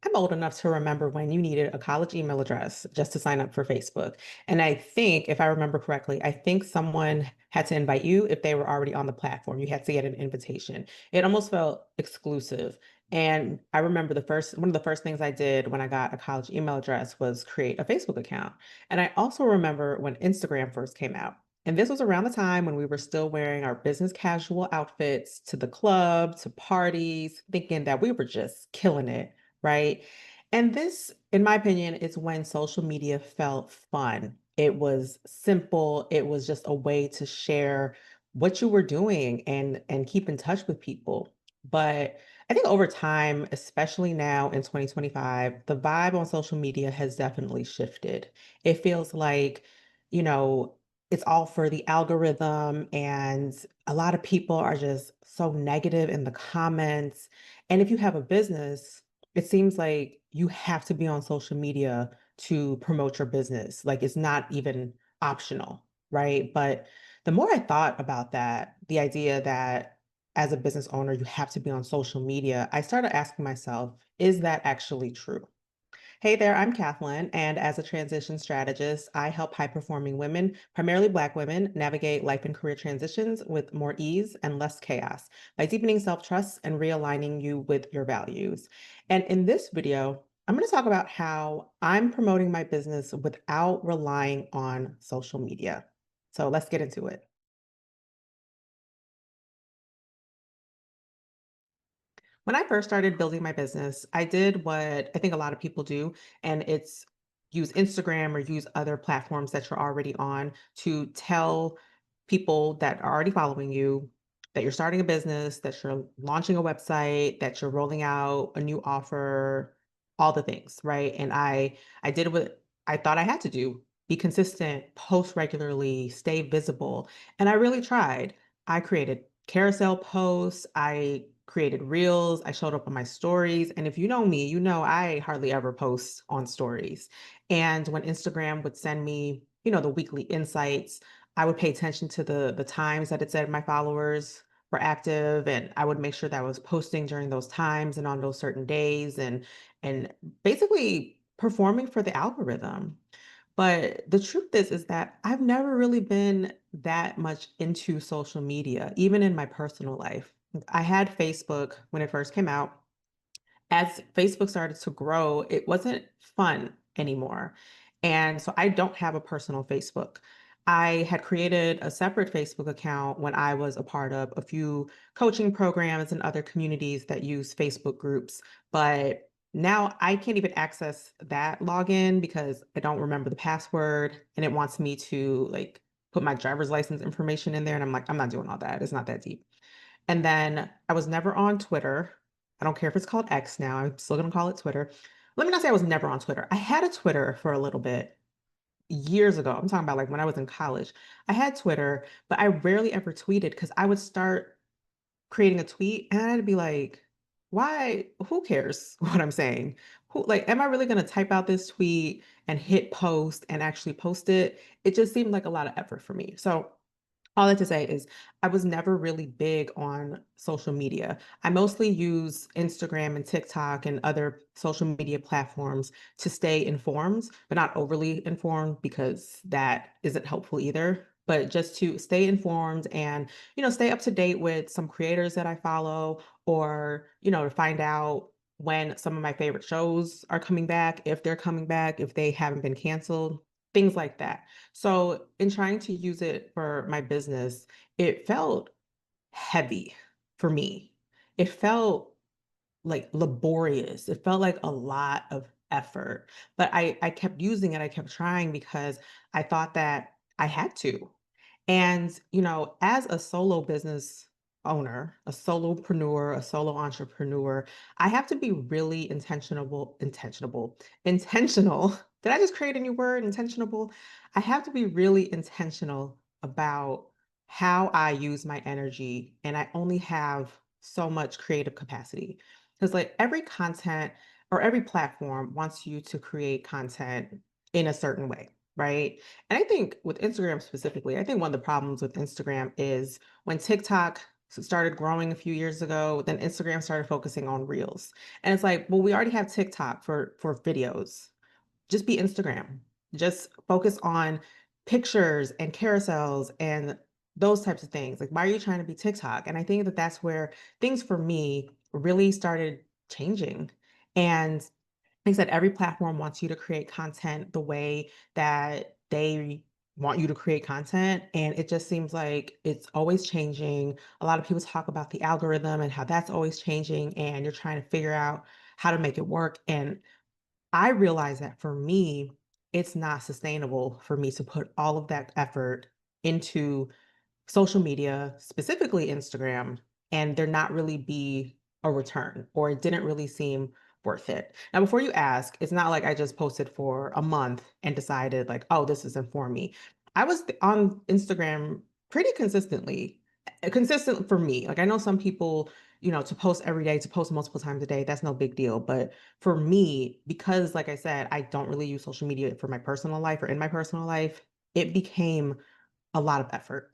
I'm old enough to remember when you needed a college email address just to sign up for Facebook. And I think, if I remember correctly, I think someone had to invite you if they were already on the platform. You had to get an invitation. It almost felt exclusive. And I remember one of the first things I did when I got a college email address was create a Facebook account. And I also remember when Instagram first came out. And this was around the time when we were still wearing our business casual outfits to the club, to parties, thinking that we were just killing it, right? And this, in my opinion, is when social media felt fun. It was simple. It was just a way to share what you were doing and keep in touch with people. But I think over time, especially now in 2025, the vibe on social media has definitely shifted. It feels like, you know, it's all for the algorithm, and a lot of people are just so negative in the comments. And if you have a business, it seems like you have to be on social media to promote your business. Like it's not even optional, right? But the more I thought about that, the idea that as a business owner, you have to be on social media, I started asking myself, is that actually true? Hey there, I'm Kathleen, and as a transition strategist, I help high performing women, primarily Black women, navigate life and career transitions with more ease and less chaos by deepening self trust and realigning you with your values. And in this video, I'm going to talk about how I'm promoting my business without relying on social media. So let's get into it. When I first started building my business, I did what I think a lot of people do, and it's use Instagram or use other platforms that you're already on to tell people that are already following you that you're starting a business, that you're launching a website, that you're rolling out a new offer, all the things, right? And I did what I thought I had to do. Be consistent, post regularly, stay visible. And I really tried. I created carousel posts, I created reels, I showed up on my stories. And if you know me, you know I hardly ever post on stories. And when Instagram would send me, the weekly insights, I would pay attention to the times that it said my followers were active, and I would make sure that I was posting during those times and on those certain days, and basically performing for the algorithm. But the truth is that I've never really been that much into social media, even in my personal life. I had Facebook when it first came out. As Facebook started to grow, it wasn't fun anymore. And so I don't have a personal Facebook. I had created a separate Facebook account when I was a part of a few coaching programs and other communities that use Facebook groups. But now I can't even access that login because I don't remember the password, and it wants me to like put my driver's license information in there. And I'm like, I'm not doing all that. It's not that deep. And then I was never on Twitter. I don't care if it's called X now. I'm still gonna call it Twitter. Let me not say I was never on Twitter. I had a Twitter for a little bit years ago. I'm talking about like when I was in college. I had Twitter, but I rarely ever tweeted because I would start creating a tweet and I'd be like, why? Who cares what I'm saying? Who like, am I really gonna type out this tweet and hit post and actually post it? It just seemed like a lot of effort for me. So all that to say is I was never really big on social media. I mostly use Instagram and TikTok and other social media platforms to stay informed, but not overly informed because that isn't helpful either. But just to stay informed and, stay up to date with some creators that I follow, or, to find out when some of my favorite shows are coming back, if they're coming back, if they haven't been canceled, things like that. So, in trying to use it for my business, it felt heavy for me. It felt like laborious. It felt like a lot of effort, but I kept using it. I kept trying because I thought that I had to. And, as a solo business owner, a solopreneur, a solo entrepreneur, I have to be really intentional. Did I just create a new word, intentionable? I have to be really intentional about how I use my energy, and I only have so much creative capacity. Because like every content or every platform wants you to create content in a certain way, right? And I think with Instagram specifically, I think one of the problems with Instagram is when TikTok started growing a few years ago. Then Instagram started focusing on reels. And it's like, well, we already have TikTok for videos. Just be Instagram. Just focus on pictures and carousels and those types of things. Like, why are you trying to be TikTok? And I think that that's where things for me really started changing. And like I said, every platform wants you to create content the way that they want you to create content. And it just seems like it's always changing. A lot of people talk about the algorithm and how that's always changing, and you're trying to figure out how to make it work. And I realize that for me, it's not sustainable for me to put all of that effort into social media, specifically Instagram, and there not really be a return, or it didn't really seem worth it. Now, before you ask, it's not like I just posted for a month and decided like, oh, this isn't for me. I was on Instagram pretty consistently, consistent for me. Like I know some people, to post every day, to post multiple times a day, that's no big deal. But for me, because like I said, I don't really use social media for my personal life or in my personal life, it became a lot of effort.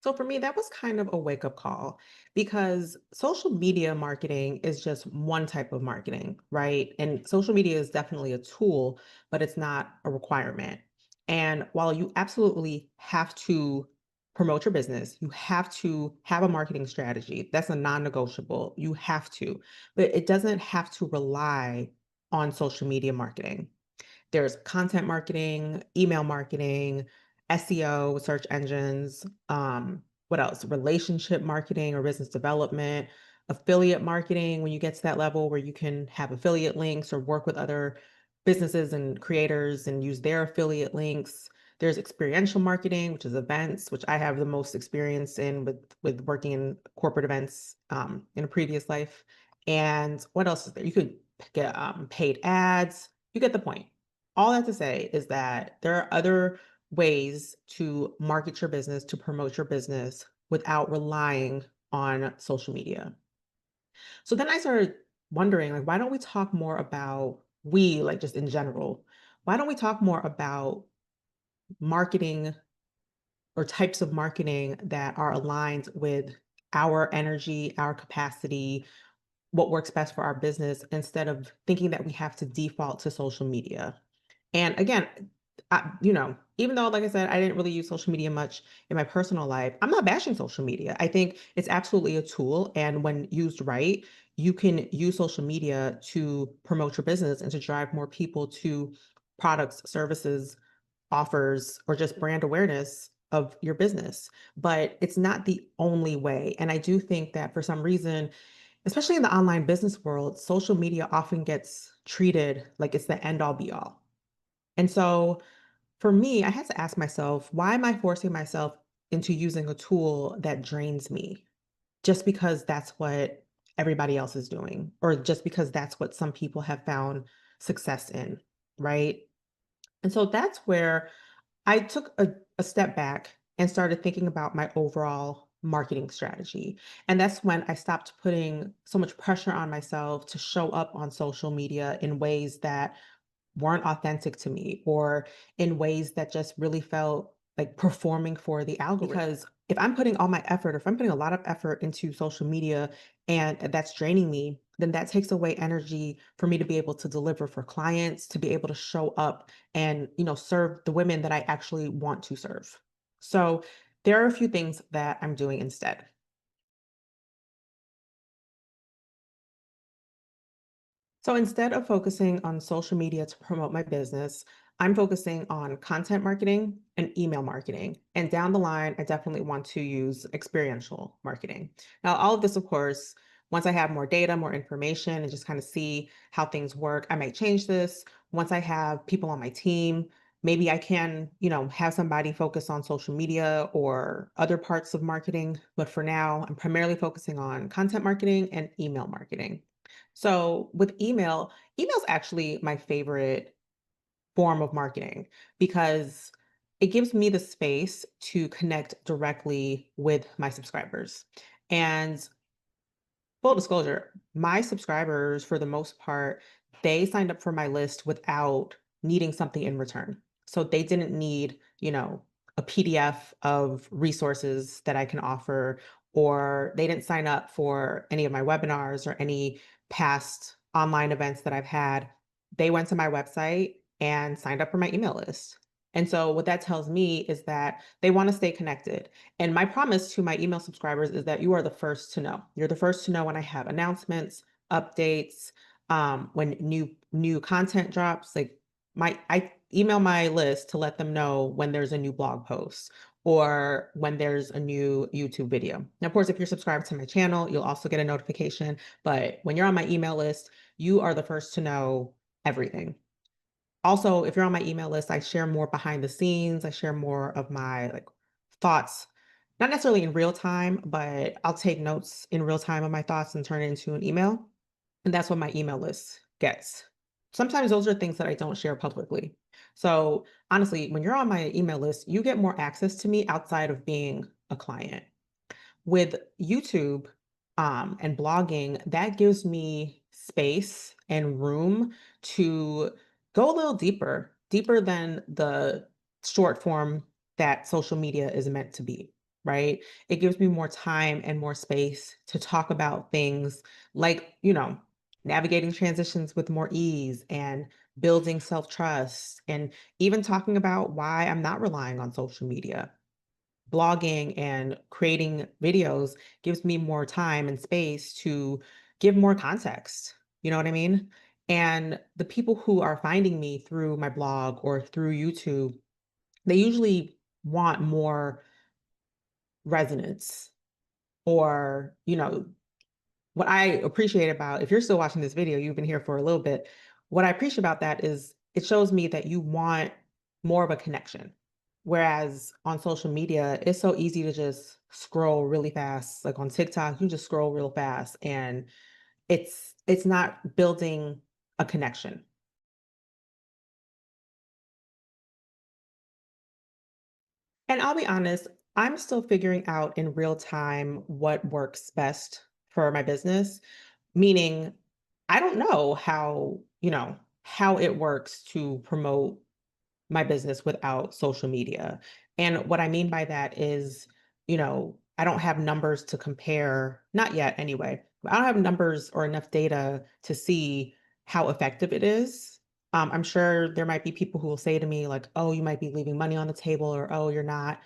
So for me, that was kind of a wake up call because social media marketing is just one type of marketing, right? And social media is definitely a tool, but it's not a requirement. And while you absolutely have to promote your business, you have to have a marketing strategy. That's a non negotiable. You have to, but it doesn't have to rely on social media marketing. There's content marketing, email marketing, SEO, search engines, what else? Relationship marketing or business development, affiliate marketing when you get to that level where you can have affiliate links or work with other businesses and creators and use their affiliate links. There's experiential marketing, which is events, which I have the most experience in with working in corporate events in a previous life. And what else is there? You could get paid ads. You get the point. All that to say is that there are other ways to market your business, to promote your business without relying on social media. So then I started wondering, like, why don't we talk more about like just in general, why don't we talk more about marketing or types of marketing that are aligned with our energy, our capacity, what works best for our business instead of thinking that we have to default to social media. And again, even though, like I said, I didn't really use social media much in my personal life, I'm not bashing social media. I think it's absolutely a tool. And when used right, you can use social media to promote your business and to drive more people to products, services, offers, or just brand awareness of your business. But it's not the only way. And I do think that for some reason, especially in the online business world, social media often gets treated like it's the end all be all. And so for me, I had to ask myself, why am I forcing myself into using a tool that drains me just because that's what everybody else is doing, or just because that's what some people have found success in, right? And so that's where I took a step back and started thinking about my overall marketing strategy. And that's when I stopped putting so much pressure on myself to show up on social media in ways that weren't authentic to me, or in ways that just really felt like performing for the algorithm. Because if I'm putting all my effort, or if I'm putting a lot of effort into social media and that's draining me, then that takes away energy for me to be able to deliver for clients, to be able to show up and, serve the women that I actually want to serve. So there are a few things that I'm doing instead. So instead of focusing on social media to promote my business, I'm focusing on content marketing and email marketing. And down the line, I definitely want to use experiential marketing. Now, all of this, of course, once I have more data, more information, and just kind of see how things work, I might change this. Once I have people on my team, maybe I can, have somebody focus on social media or other parts of marketing. But for now, I'm primarily focusing on content marketing and email marketing. So with email's actually my favorite form of marketing because it gives me the space to connect directly with my subscribers. And full disclosure, my subscribers, for the most part, they signed up for my list without needing something in return. So they didn't need, a PDF of resources that I can offer, or they didn't sign up for any of my webinars or any past online events that I've had. They went to my website and signed up for my email list. And so what that tells me is that they want to stay connected. And my promise to my email subscribers is that you are the first to know. You're the first to know when I have announcements, updates, when new content drops. Like I email my list to let them know when there's a new blog post or when there's a new YouTube video. Now, of course, if you're subscribed to my channel, you'll also get a notification. But when you're on my email list, you are the first to know everything. Also, if you're on my email list, I share more behind the scenes. I share more of my like thoughts, not necessarily in real time, but I'll take notes in real time of my thoughts and turn it into an email. And that's what my email list gets. Sometimes those are things that I don't share publicly. So honestly, when you're on my email list, you get more access to me outside of being a client. With YouTube, and blogging, that gives me space and room to go a little deeper, deeper than the short form that social media is meant to be, right? It gives me more time and more space to talk about things like, navigating transitions with more ease and building self-trust and even talking about why I'm not relying on social media. Blogging and creating videos gives me more time and space to give more context. You know what I mean? And the people who are finding me through my blog or through YouTube, they usually want more resonance or, what I appreciate about if you're still watching this video, you've been here for a little bit. What I appreciate about that is it shows me that you want more of a connection. Whereas on social media, it's so easy to just scroll really fast. Like on TikTok, you just scroll real fast and it's not building a connection. And I'll be honest, I'm still figuring out in real time what works best for my business. Meaning, I don't know how it works to promote my business without social media. And what I mean by that is, I don't have numbers to compare, not yet anyway. But I don't have numbers or enough data to see how effective it is. I'm sure there might be people who will say to me like, "Oh, you might be leaving money on the table," or "Oh, you're not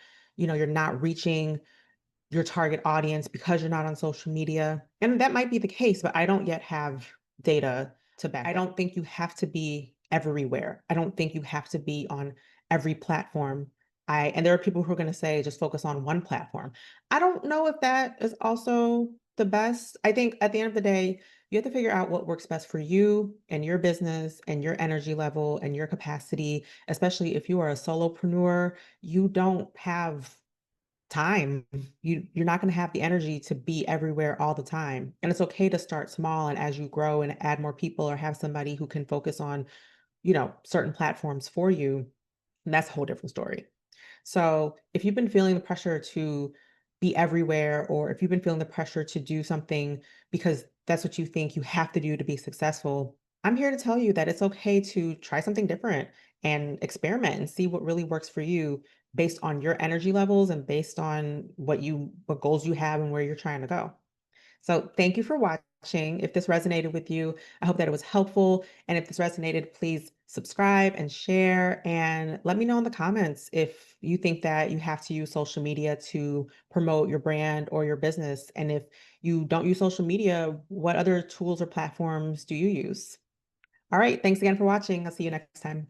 reaching your target audience because you're not on social media." And that might be the case, but I don't yet have data to back. I don't think you have to be everywhere. I don't think you have to be on every platform. And there are people who are going to say just focus on one platform. I don't know if that is also the best. I think at the end of the day, you have to figure out what works best for you and your business and your energy level and your capacity, especially if you are a solopreneur, you don't have time. You're not going to have the energy to be everywhere all the time. And it's okay to start small and as you grow and add more people or have somebody who can focus on, certain platforms for you, and that's a whole different story. So, if you've been feeling the pressure to be everywhere, or if you've been feeling the pressure to do something because that's what you think you have to do to be successful, I'm here to tell you that it's okay to try something different and experiment and see what really works for you based on your energy levels and based on what goals you have and where you're trying to go. So thank you for watching. If this resonated with you, I hope that it was helpful. And if this resonated, please subscribe and share. And let me know in the comments if you think that you have to use social media to promote your brand or your business. And if you don't use social media, what other tools or platforms do you use? All right. Thanks again for watching. I'll see you next time.